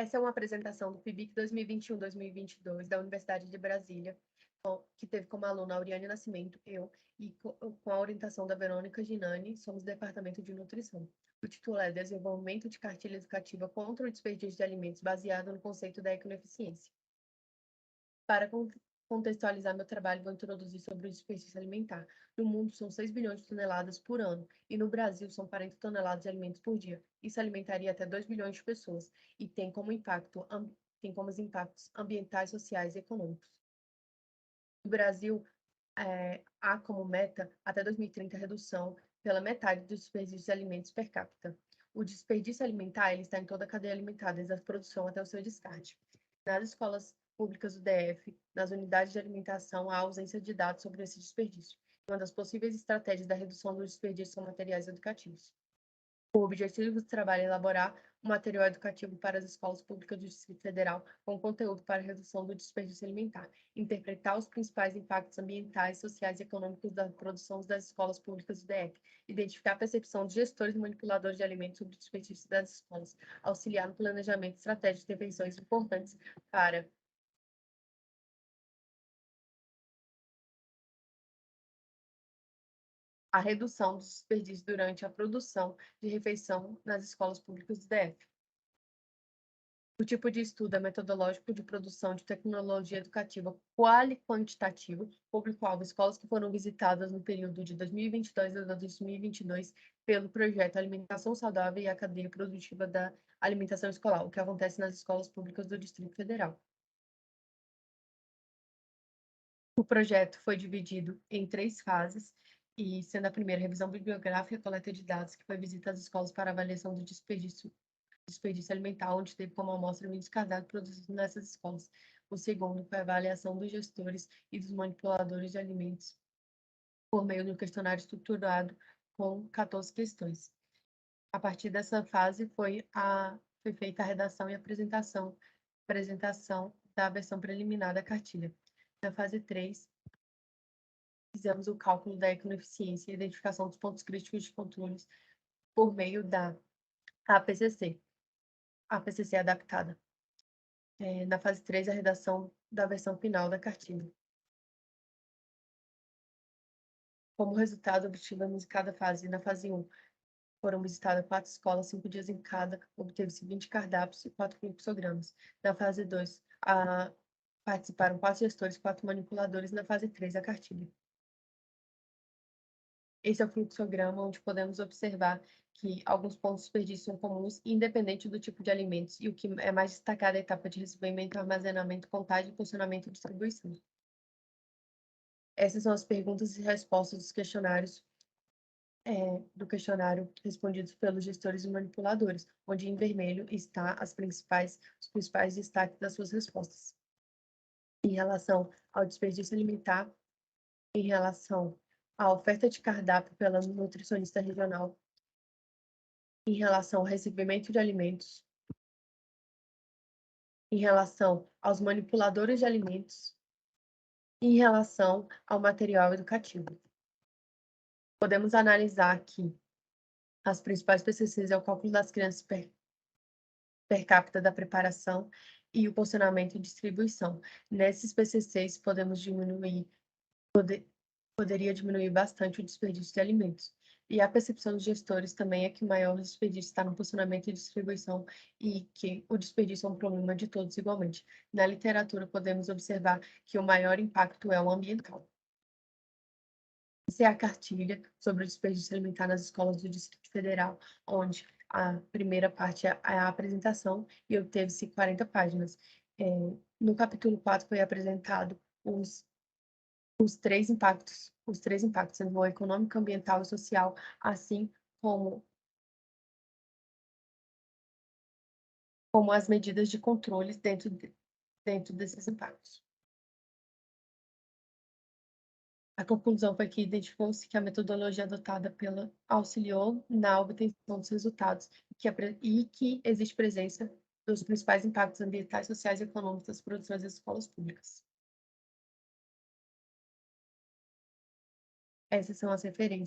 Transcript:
Essa é uma apresentação do PIBIC 2021-2022 da Universidade de Brasília, que teve como aluna a Auriane Nascimento, eu, e com a orientação da Verônica Ginani, somos do Departamento de Nutrição. O título é Desenvolvimento de Cartilha Educativa contra o Desperdício de Alimentos, baseado no conceito da ecoeficiência. Para contextualizar meu trabalho, vou introduzir sobre o desperdício alimentar. No mundo, são 6 bilhões de toneladas por ano, e no Brasil, são 40 toneladas de alimentos por dia. Isso alimentaria até 2 bilhões de pessoas, e tem como impactos ambientais, sociais e econômicos. No Brasil, há como meta, até 2030, a redução pela metade do desperdício de alimentos per capita. O desperdício alimentar ele está em toda a cadeia alimentar, desde a produção até o seu descarte. Nas escolas públicas do DF, nas unidades de alimentação, há ausência de dados sobre esse desperdício. Uma das possíveis estratégias da redução do desperdício são materiais educativos. O objetivo do trabalho é elaborar um material educativo para as escolas públicas do Distrito Federal com conteúdo para a redução do desperdício alimentar, interpretar os principais impactos ambientais, sociais e econômicos da produção das escolas públicas do DF, identificar a percepção de gestores e manipuladores de alimentos sobre o desperdício das escolas, auxiliar no planejamento de estratégias de intervenções importantes para a redução dos desperdícios durante a produção de refeição nas escolas públicas do DF. O tipo de estudo é metodológico de produção de tecnologia educativa quali-quantitativo, público-alvo, escolas que foram visitadas no período de 2022 a 2022 pelo projeto Alimentação Saudável e a Cadeia Produtiva da Alimentação Escolar, o que acontece nas escolas públicas do Distrito Federal. O projeto foi dividido em 3 fases, e sendo a primeira revisão bibliográfica e coleta de dados, que foi visita às escolas para avaliação do desperdício alimentar, onde teve como amostra o índice cardápio produzido nessas escolas. O segundo foi a avaliação dos gestores e dos manipuladores de alimentos por meio de um questionário estruturado com 14 questões. A partir dessa fase foi feita a redação e apresentação da versão preliminar da cartilha. Na fase 3, fizemos o cálculo da ecoeficiência e identificação dos pontos críticos de controles por meio da APCC. A PCC adaptada. Na fase 3, a redação da versão final da cartilha. Como resultado, obtivemos em cada fase. Na fase 1, foram visitadas 4 escolas, 5 dias em cada, obteve-se 20 cardápios e 4 fluxogramas. Na fase 2, participaram 4 gestores e 4 manipuladores. Na fase 3, a cartilha. Esse é o fluxograma, onde podemos observar que alguns pontos de desperdício são comuns, independente do tipo de alimentos, e o que é mais destacado é a etapa de recebimento, armazenamento, contagem, funcionamento e distribuição. Essas são as perguntas e respostas dos questionários, do questionário respondidos pelos gestores e manipuladores, onde em vermelho está os principais destaques das suas respostas. Em relação ao desperdício alimentar, em relação à oferta de cardápio pela nutricionista regional, em relação ao recebimento de alimentos, em relação aos manipuladores de alimentos, em relação ao material educativo. Podemos analisar aqui as principais PCCs é o cálculo das crianças per capita da preparação e o porcionamento e distribuição. Nesses PCCs, poderia diminuir bastante o desperdício de alimentos. E a percepção dos gestores também é que o maior desperdício está no posicionamento e distribuição e que o desperdício é um problema de todos igualmente. Na literatura, podemos observar que o maior impacto é o ambiental. Essa é a cartilha sobre o desperdício alimentar nas escolas do Distrito Federal, onde a primeira parte é a apresentação e obteve-se 40 páginas. No capítulo 4 foi apresentado os 3 impactos, sendo o econômico, ambiental e social, assim como as medidas de controles dentro desses impactos. A conclusão foi que identificou-se que a metodologia adotada auxiliou na obtenção dos resultados e que existe presença dos principais impactos ambientais, sociais e econômicos das produções das escolas públicas. Essas são as referências.